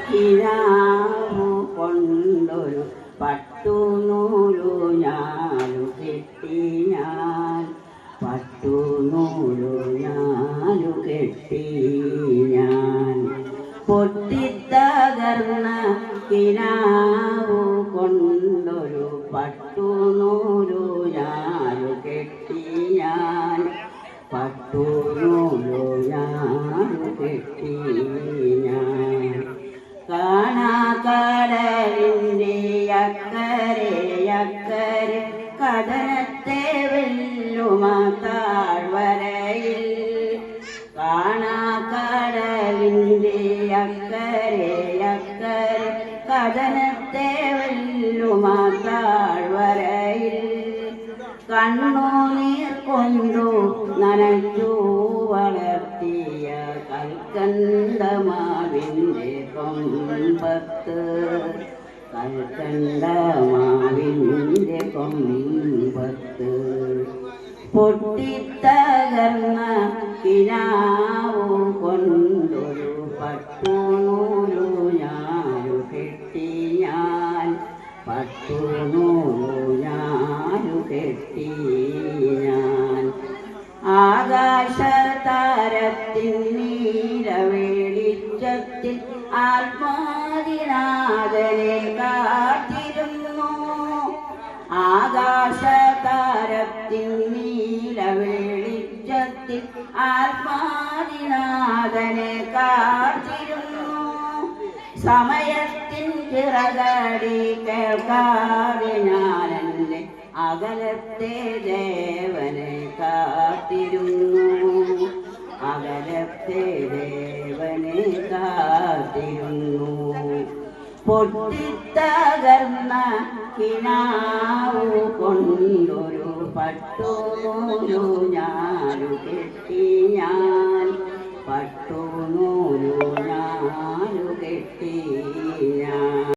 കിനാവു കൊണ്ടൊരു പട്ടുനൂലു ഞാനു കെട്ടി ഞാൻ പട്ടുനൂലു ഞാനു കെട്ടി ഞാൻ പൊട്ടിത്തകർന്ന കിനാവു കൊണ്ടൊരു പട്ടുനൂലു ഞാനു കെട്ടി ഞാൻ പട്ടുനൂലു ഞാനു കെട്ടി ഞാൻ കാണാക്കടലിൻ്റെ അക്കരെ അക്കരെ കടലത്തെ വെല്ലുമ താഴ്വരയിൽ കാണാക്കടലിൻ്റെ അക്കരെ അക്കരെ കടലത്തെ വെല്ലുമ താഴ്വരയിൽ കണ്ണുനീർ കൊണ്ടു നനച്ചു വളർത്തിയ കൽക്കണ്ടമാവിൻ്റെ കൊമ്പത്ത് കൽക്കണ്ടമാവിൻ്റെ കൊമ്പത്ത് പൊട്ടിത്തകർന്ന കിനാവു കൊണ്ടൊരു പട്ടുനൂലു ഞാനു കെട്ടി ഞാൻ പട്ടുനൂലു ഞാനു കെട്ടി ഞാൻ ആകാശതാരത്തിൻ നീലവെളിച്ചത്തിൽ ആത്മാദിനാഥനെ കാത്തിരുന്നു ആകാശതാരത്തിൻ നീലവെളിച്ചത്തിൽ ആത്മാദിനാഥനെ കാത്തിരുന്നു സമയത്തിൻ ചിറകടി കേൾക്കാതെ ഞാനെൻ്റെ അകലത്തെ ദേവനെ കാത്തിരുന്നു അകലത്തെ ദേവനെ കാത്തിരുന്നു പൊട്ടിത്തകർന്ന കിനാവു കൊണ്ടൊരു പട്ടുനൂലു ഞാനു കെട്ടി ഞാൻ പട്ടുനൂലു ഞാനു കെട്ടി ഞാൻ